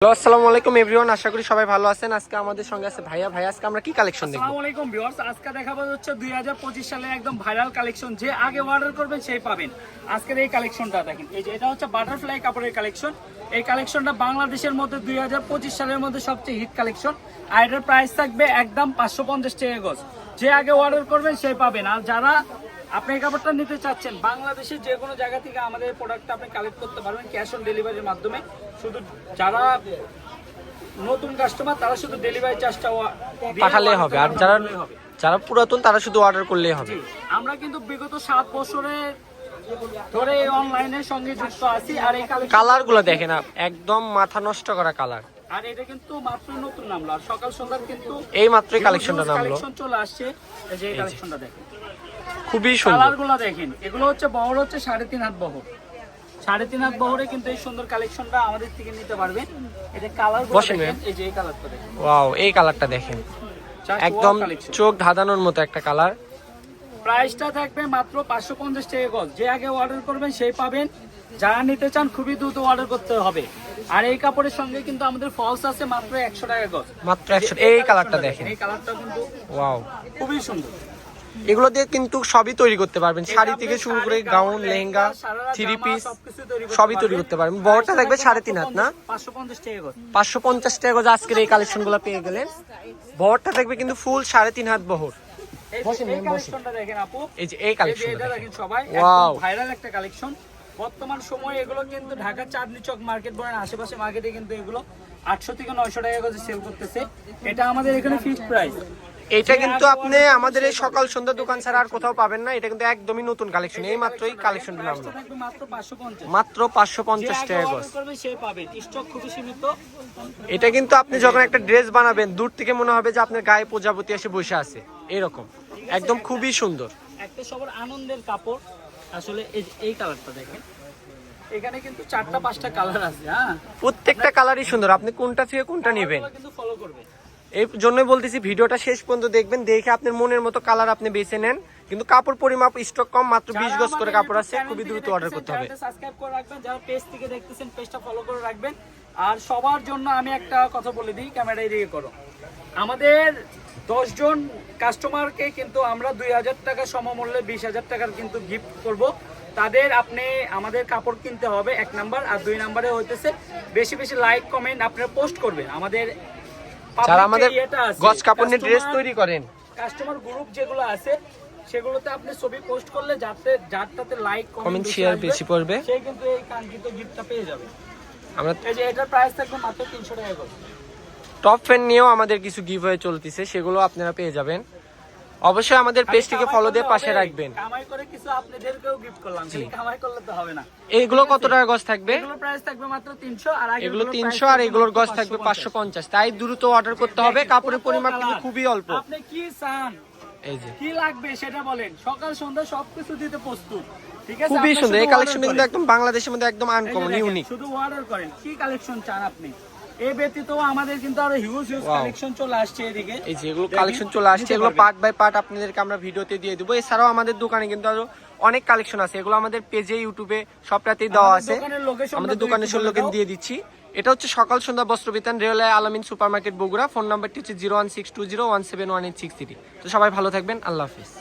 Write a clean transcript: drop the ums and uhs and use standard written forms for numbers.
Hello আসসালামু আলাইকুম everyone, আশা করি সবাই ভালো আছেন। আজকে আমাদের সঙ্গে আছে ভাইয়া। আজকে আমরা কি কালেকশন দেখব? আসসালামু আলাইকুম ভিউয়ার্স, আজকে দেখাবো হচ্ছে 2025 সালে একদম ভাইরাল কালেকশন। যে আগে অর্ডার করবেন সেই পাবেন। আজকের এই কালেকশনটা দেখেন, এই যে এটা হচ্ছে বাটারফ্লাই কাপড়ের কালেকশন। এই কালেকশনটা বাংলাদেশের মধ্যে 2025 সালের মধ্যে সবচেয়ে হিট কালেকশন। আর এটার প্রাইস থাকবে একদম 550 টাকা গজ। যে আগে অর্ডার করবেন সেই পাবেন। আর যারা আপনি এই কাপড়টা নিতে চাচ্ছেন, বাংলাদেশের যে কোনো জায়গা থেকে আমাদের প্রোডাক্টটা আপনি কালেক্ট করতে পারবেন ক্যাশ অন ডেলিভারির মাধ্যমে। শুধু যারা নতুন কাস্টমার তারা শুধু ডেলিভারি চার্জটা পাঠালে হবে, আর যারা পুরাতন তারা শুধু অর্ডার করলেই হবে। আমরা কিন্তু বিগত 7 বছরে ধরে অনলাইনের সঙ্গে যুক্ত আছি। আর এই কালারগুলো দেখেন, একদম মাথা নষ্ট করা কালার। আর এটা কিন্তু মাত্র নতুন নামলো, আর সকাল সন্ধ্যা কিন্তু এই মাত্রই কালেকশনটা নামলো, কালেকশন চলে আসছে। এই যে এই কালেকশনটা দেখেন, খুবই সুন্দর। কালারগুলো দেখেন, এগুলো হচ্ছে বহর হচ্ছে 3.5 হাত বহর। 3.5 হাত বহরে কিন্তু এই সুন্দর কালেকশনটা আমাদের থেকে নিতে পারবেন। এটা কালারগুলো দেখেন, এই যে এই কালারটা দেখেন, ওয়াও, এই কালারটা দেখেন, একদম চোখ ধাঁধানোর মতো একটা কালার। প্রাইসটা থাকবে মাত্র 550 টাকা গজ। যে আগে অর্ডার করবেন সেই পাবেন। যারা নিতে চান খুবই দ্রুত অর্ডার করতে হবে। আর এই কাপড়ের সঙ্গে কিন্তু আমাদের ফলস আছে মাত্র 100 টাকা গজ, মাত্র 100। এই কালারটা দেখেন, এই কালারটা কিন্তু ওয়াও, খুবই সুন্দর। এগুলো দিয়ে কিন্তু সবই তৈরি করতে পারবেন, শাড়ি থেকে শুরু করে গাউন, লেহেঙ্গা, থ্রি পিস সবই তৈরি করতে পারবেন। বহরটা থাকবে 3.5 হাত না, 550 টাকা গজ। 550 টাকা গজ। আজকের এই কালেকশনগুলো পেয়ে গেলেন। বহরটা থাকবে কিন্তু ফুল 3.5 হাত বহর। এই কালেকশনটা দেখেন আপু, এই যে এই কালেকশন এটা দেখেন সবাই, ওয়াও, একদম ভাইরাল একটা কালেকশন। বর্তমান সময়ে এগুলো কিন্তু ঢাকা চাঁদনী চক মার্কেট বলেন, আশেপাশে মার্কেটে কিন্তু এগুলো 800 থেকে 900 টাকা গজে সেল করতেছে। এটা আমাদের এখানে ফিক্সড প্রাইস। এটা কিন্তু আপনি আমাদের এই সকাল সন্ধ্যা দোকান ছাড়া আর কোথাও পাবেন না। এটা কিন্তু একদমই নতুন কালেকশন, এই মাত্রই কালেকশনটা নামলো, মাত্র 550 টাকা গজ। স্টক খুবই সীমিত। এটা কিন্তু আপনি যখন একটা ড্রেস বানাবেন, দূর থেকে মনে হবে যে আপনার গায়ে প্রজাপতি এসে বসে আছে, এরকম একদম খুবই সুন্দর একটা সবার আনন্দের কাপড়। আসলে এই কালারটা দেখেন, এখানে কিন্তু 4টা-5টা কালার আছে। হ্যাঁ, প্রত্যেকটা কালারই সুন্দর, আপনি কোনটা থেকে কোনটা নেবেন কিন্তু ফলো করবেন। এই জন্যই বলতেছি ভিডিওটা শেষ পর্যন্ত দেখবেন, দেখে আপনার মনের মতো কালার আপনি বেছে নেন। কিন্তু কাপড় পরিমাপ স্টক কম, মাত্র 20 গজ করে কাপড় আছে, খুবই দ্রুত অর্ডার করতে হবে। সাবস্ক্রাইব করে রাখবেন, যারা পেজ থেকে দেখতেছেন পেজটা ফলো করে রাখবেন। আর সবার জন্য আমি একটা কথা বলে দিই, ক্যামেরায় রেডি করো। আমাদের 10 জন কাস্টমারকে কিন্তু আমরা 2000 টাকা সমমূল্যে 20,000 টাকার কিন্তু গিফট করব। তাদের আপনি আমাদের কাপড় কিনতে হবে 1 নাম্বার, আর 2 নাম্বারে হইতেছে বেশি বেশি লাইক কমেন্ট আপনারা পোস্ট করবেন। আমাদের যারা আমাদের গজ কাপড় নিয়ে ড্রেস তৈরি করেন, কাস্টমার গ্রুপ যেগুলো আছে সেগুলোতে আপনি ছবি পোস্ট করলে যারটাতে লাইক কমেন্ট শেয়ার বেশি পড়বে, সে কিন্তু এই কাঙ্ক্ষিত গিফটটা পেয়ে যাবে। আমরা এই যে এটার প্রাইস থাকবে মাত্র 300 টাকা করে। টপ ফ্যান নিয়েও আমাদের কিছু গিভওয়ে চলতেছে, সেগুলো আপনারা পেয়ে যাবেন। অবশ্যই আমাদের পেজটিকে ফলো দিয়ে পাশে রাখবেন। কামাই করে কিছু আপনাদেরকেও গিফট করলাম, খালি কামাই করলে তো হবে না। এইগুলো কত টাকা গজ থাকবে? এগুলোর প্রাইস থাকবে মাত্র 300, আর এগুলো 300, আর এগুলোর গজ থাকবে 550। তাই দ্রুত অর্ডার করতে হবে, কাপড়ের পরিমাপ কিন্তু খুবই অল্প। আপনি কি চান, এই যে কি লাগবে সেটা বলেন, সকাল সন্ধ্যা সবকিছু দিতে প্রস্তুত। ঠিক আছে, খুবই আপনি সুন্দর এই শুধু কালেকশন, order কিন্তু করেন। একদম বাংলাদেশের মধ্যে একদম আনকমন, ইউনিক। শুধু অর্ডার করেন কি কালেকশন চান আপনি। এই ব্যতীত আমাদের কিন্তু আরো হিউজ কালেকশন চলে আসছে এদিকে। এই যে এগুলো কালেকশন চলে আসছে, এগুলো পার্ট বাই পার্ট আপনাদেরকে আমরা ভিডিওতে দিয়ে দেবো। এছাড়াও আমাদের দোকানে কিন্তু আরো অনেক কালেকশন আছে, এগুলো আমাদের পেজে, ইউটিউবে সবটাতেই দেওয়া আছে। আমাদের দোকানের লোকেশন দিয়ে দিচ্ছি। এটা হচ্ছে সকাল সন্ধ্যা বস্ত্র বিতান, রেলওয়ে আলামিন সুপার মার্কেট বগুড়া। ফোন নাম্বারটি হচ্ছে 01620171863। তো সবাই ভালো থাকবেন, আল্লাহ হাফিজ।